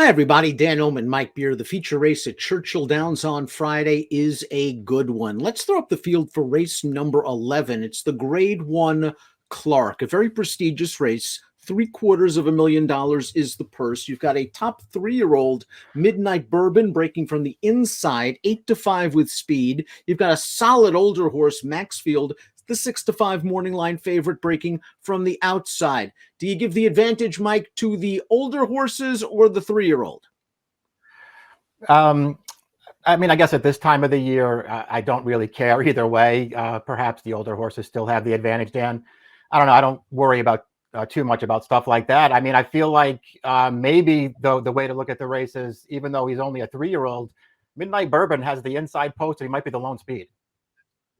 Hi, everybody. Dan Illman, Mike Beer. The feature race at Churchill Downs on Friday is a good one. Let's throw up the field for race number 11. It's the Grade 1 Clark, a very prestigious race. $750,000 is the purse. You've got a top 3-year-old Midnight Bourbon breaking from the inside, 8-5 with speed. You've got a solid older horse, Maxfield, the 6-5 morning line favorite, breaking from the outside. Do you give the advantage, Mike, to the older horses or the 3-year-old? I mean, I guess at this time of the year, I don't really care either way. Perhaps the older horses still have the advantage, Dan. I don't know. I don't worry about too much about stuff like that. I mean, I feel like maybe the way to look at the race is, even though he's only a 3-year-old, Midnight Bourbon has the inside post, and he might be the lone speed.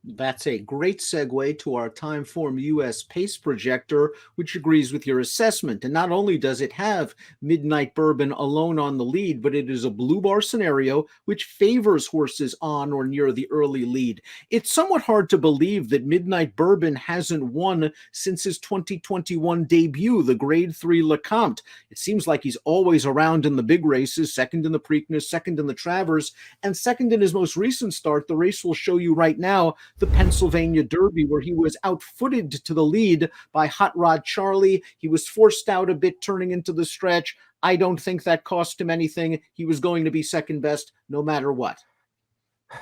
That's a great segue to our Timeform US pace projector, which agrees with your assessment. And not only does it have Midnight Bourbon alone on the lead, but it is a blue bar scenario which favors horses on or near the early lead. It's somewhat hard to believe that Midnight Bourbon hasn't won since his 2021 debut, the Grade 3 LeCompte. It seems like he's always around in the big races, second in the Preakness, second in the Travers, and second in his most recent start. The race will show you right now, the Pennsylvania Derby, where he was outfooted to the lead by Hot Rod Charlie. He was forced out a bit turning into the stretch. I don't think that cost him anything. He was going to be second best no matter what.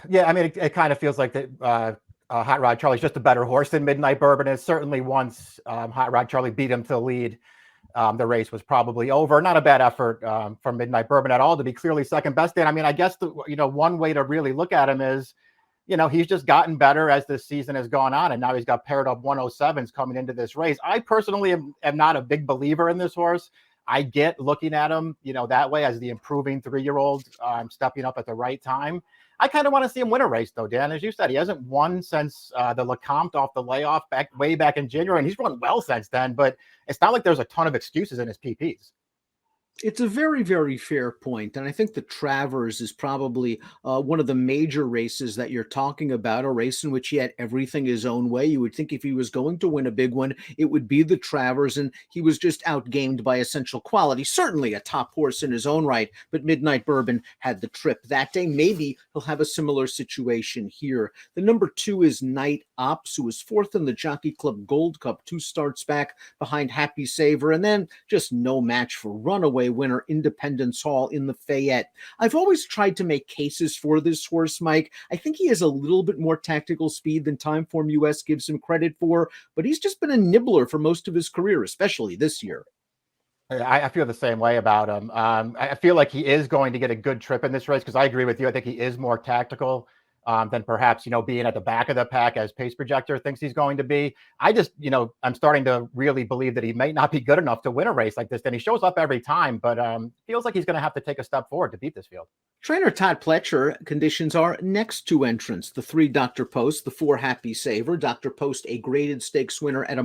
Yeah, I mean, it kind of feels like that Hot Rod Charlie's just a better horse than Midnight Bourbon. And certainly once Hot Rod Charlie beat him to the lead, the race was probably over. Not a bad effort from Midnight Bourbon at all to be clearly second best. And I mean, I guess one way to really look at him is, he's just gotten better as this season has gone on, and now he's got paired up 107s coming into this race. I personally am not a big believer in this horse. I get looking at him, that way as the improving 3-year-old stepping up at the right time. I kind of want to see him win a race, though, Dan. As you said, he hasn't won since the LeCompte off the layoff way back in January, and he's run well since then, but it's not like there's a ton of excuses in his PPs. It's a very, very fair point. And I think the Travers is probably one of the major races that you're talking about, a race in which he had everything his own way. You would think if he was going to win a big one, it would be the Travers, and he was just outgamed by Essential Quality. Certainly a top horse in his own right, but Midnight Bourbon had the trip that day. Maybe he'll have a similar situation here. The number 2 is Night Ops, who was 4th in the Jockey Club Gold Cup, 2 starts back behind Happy Saver, and then just no match for runaway winner Independence Hall in the Fayette. I've always tried to make cases for this horse, Mike. I think he has a little bit more tactical speed than Timeform US gives him credit for, but he's just been a nibbler for most of his career, especially this year. I feel the same way about him. I feel like he is going to get a good trip in this race because I agree with you. I think he is more tactical than perhaps, being at the back of the pack as pace projector thinks he's going to be. I just, I'm starting to really believe that he may not be good enough to win a race like this. And he shows up every time, but feels like he's going to have to take a step forward to beat this field. Trainer Todd Pletcher, conditions are next 2 entrants, the 3 Dr. Post, the 4 Happy Saver. Dr. Post, a graded stakes winner at 1.125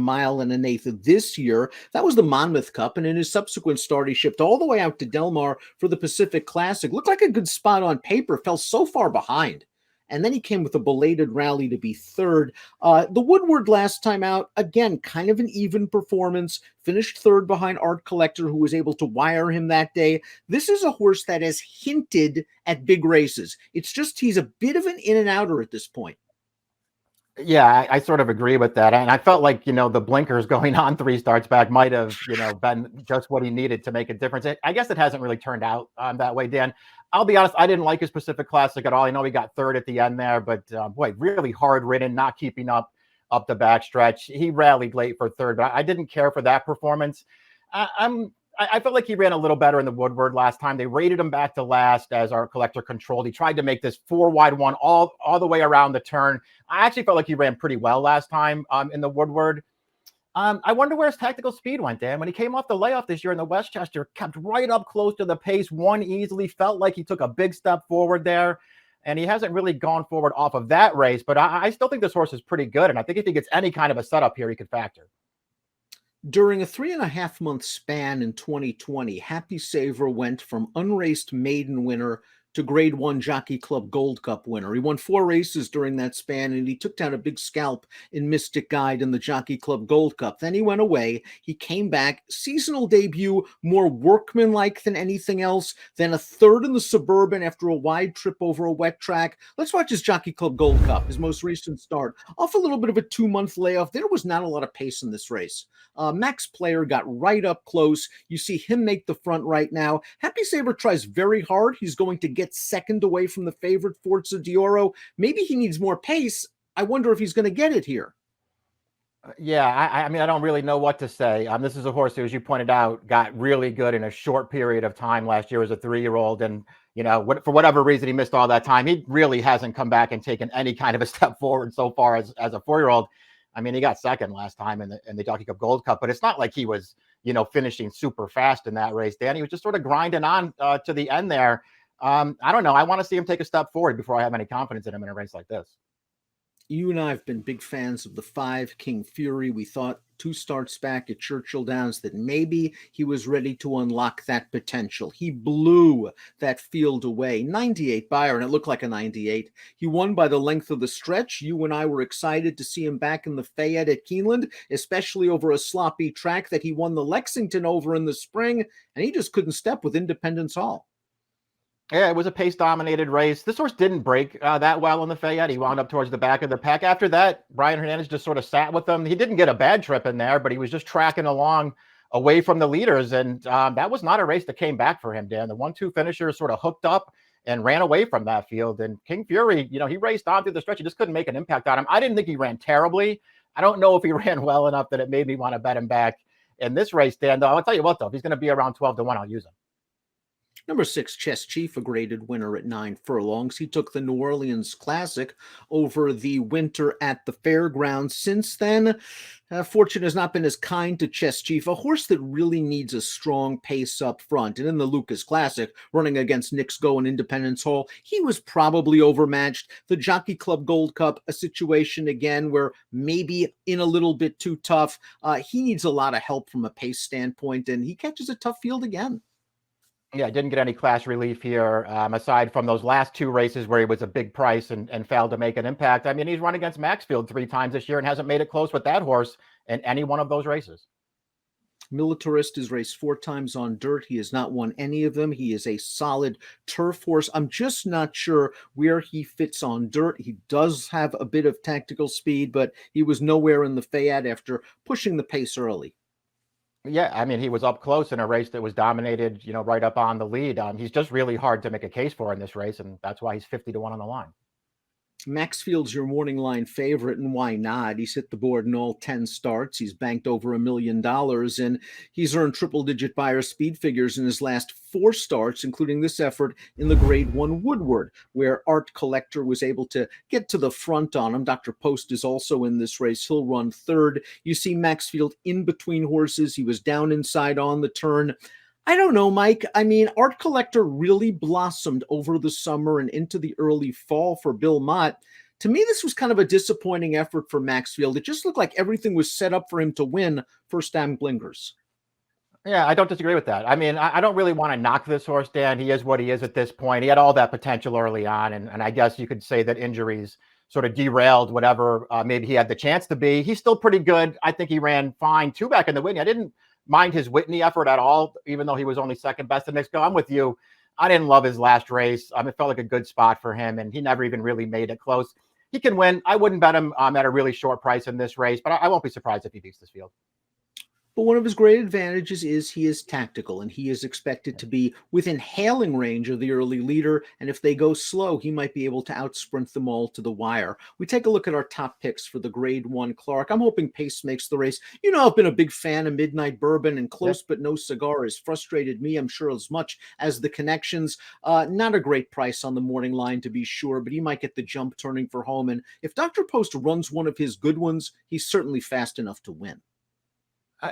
miles this year. That was the Monmouth Cup, and in his subsequent start, he shipped all the way out to Del Mar for the Pacific Classic. Looked like a good spot on paper, fell so far behind. And then he came with a belated rally to be 3rd. The Woodward last time out, again, kind of an even performance, finished 3rd behind Art Collector, who was able to wire him that day. This is a horse that has hinted at big races. It's just he's a bit of an in and outer at this point. Yeah, I sort of agree with that. And I felt like, the blinkers going on 3 starts back might have, been just what he needed to make a difference. I guess it hasn't really turned out that way, Dan. I'll be honest, I didn't like his Pacific Classic at all. I know he got 3rd at the end there, but boy, really hard ridden, not keeping up the backstretch. He rallied late for 3rd, but I didn't care for that performance. I felt like he ran a little better in the Woodward last time. They rated him back to last as Our Collector controlled. He tried to make this 4 wide one all the way around the turn. I actually felt like he ran pretty well last time in the Woodward. I wonder where his tactical speed went, Dan. When he came off the layoff this year in the Westchester, kept right up close to the pace, won easily, felt like he took a big step forward there. And he hasn't really gone forward off of that race. But I still think this horse is pretty good. And I think if he gets any kind of a setup here, he could factor. During a 3.5-month span in 2020, Happy Saver went from unraced maiden winner to Grade 1 Jockey Club Gold Cup winner. He won 4 races during that span, and he took down a big scalp in Mystic Guide in the Jockey Club Gold Cup. Then he went away. He came back. Seasonal debut, more workmanlike than anything else. Then a third in the Suburban after a wide trip over a wet track. Let's watch his Jockey Club Gold Cup, his most recent start. Off a little bit of a 2-month layoff. There was not a lot of pace in this race. Max Player got right up close. You see him make the front right now. Happy Saber tries very hard. He's going to get second away from the favorite Forza Dioro. Maybe he needs more pace. I wonder if he's going to get it here. Yeah, I mean, I don't really know what to say. This is a horse who, as you pointed out, got really good in a short period of time last year as a 3-year-old. And, for whatever reason, he missed all that time. He really hasn't come back and taken any kind of a step forward so far as a 4-year-old. I mean, he got second last time in the Jockey Cup Gold Cup, but it's not like he was, finishing super fast in that race, Dan. He was just sort of grinding on to the end there. I don't know. I want to see him take a step forward before I have any confidence in him in a race like this. You and I have been big fans of the 5 King Fury. We thought 2 starts back at Churchill Downs that maybe he was ready to unlock that potential. He blew that field away. 98 Byron, it looked like a 98. He won by the length of the stretch. You and I were excited to see him back in the Fayette at Keeneland, especially over a sloppy track that he won the Lexington over in the spring, and he just couldn't step with Independence Hall. Yeah, it was a pace-dominated race. This horse didn't break that well in the Fayette. He wound up towards the back of the pack. After that, Brian Hernandez just sort of sat with him. He didn't get a bad trip in there, but he was just tracking along away from the leaders. And that was not a race that came back for him, Dan. The 1-2 finisher sort of hooked up and ran away from that field. And King Fury, he raced on through the stretch. He just couldn't make an impact on him. I didn't think he ran terribly. I don't know if he ran well enough that it made me want to bet him back in this race, Dan. Though I'll tell you what, though, if he's going to be around 12-1, I'll use him. Number 6, Chess Chief, a graded winner at 9 furlongs. He took the New Orleans Classic over the winter at the fairgrounds. Since then, fortune has not been as kind to Chess Chief, a horse that really needs a strong pace up front. And in the Lucas Classic, running against Knicks Go and Independence Hall, he was probably overmatched. The Jockey Club Gold Cup, a situation again where maybe in a little bit too tough. He needs a lot of help from a pace standpoint, and he catches a tough field again. Yeah, didn't get any class relief here, aside from those last 2 races where he was a big price and failed to make an impact. I mean, he's run against Maxfield 3 times this year and hasn't made it close with that horse in any one of those races. Militarist has raced 4 times on dirt. He has not won any of them. He is a solid turf horse. I'm just not sure where he fits on dirt. He does have a bit of tactical speed, but he was nowhere in the Fayette after pushing the pace early. Yeah, I mean, he was up close in a race that was dominated, right up on the lead. He's just really hard to make a case for in this race, and that's why he's 50-1 on the line. Maxfield's your morning line favorite, and why not? He's hit the board in all 10 starts. He's banked over $1 million, and he's earned triple-digit buyer speed figures in his last 4 starts, including this effort in the Grade 1 Woodward, where Art Collector was able to get to the front on him. Dr. Post is also in this race. He'll run third. You see Maxfield in between horses. He was down inside on the turn. I don't know, Mike. I mean, Art Collector really blossomed over the summer and into the early fall for Bill Mott. To me, this was kind of a disappointing effort for Maxfield. It just looked like everything was set up for him to win first time blinkers. Yeah, I don't disagree with that. I mean, I don't really want to knock this horse, Dan. He is what he is at this point. He had all that potential early on, and I guess you could say that injuries sort of derailed whatever maybe he had the chance to be. He's still pretty good. I think he ran fine, 2 back in the Whitney. I didn't mind his Whitney effort at all, even though he was only second best in Knicks Go. I'm with you. I didn't love his last race. It felt like a good spot for him, and he never even really made it close. He can win. I wouldn't bet him at a really short price in this race, but I won't be surprised if he beats this field. But one of his great advantages is he is tactical, and he is expected to be within hailing range of the early leader. And if they go slow, he might be able to outsprint them all to the wire. We take a look at our top picks for the Grade 1 Clark. I'm hoping pace makes the race. I've been a big fan of Midnight Bourbon, and Close But No Cigar has frustrated me, I'm sure, as much as the connections. Not a great price on the morning line, to be sure, but he might get the jump turning for home. And if Dr. Post runs one of his good ones, he's certainly fast enough to win.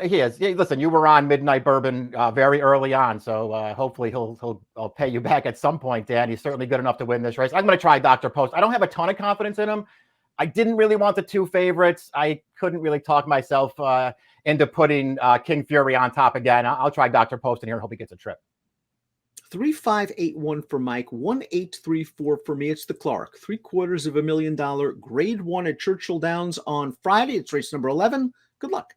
He is. Yeah, listen, you were on Midnight Bourbon very early on, so hopefully I'll pay you back at some point, Dan. He's certainly good enough to win this race. I'm going to try Dr. Post. I don't have a ton of confidence in him. I didn't really want the 2 favorites. I couldn't really talk myself into putting King Fury on top again. I'll try Dr. Post in here and hope he gets a trip. 3581 for Mike, 1834 for me. It's the Clark, $750,000 grade 1 at Churchill Downs on Friday. It's race number 11. Good luck.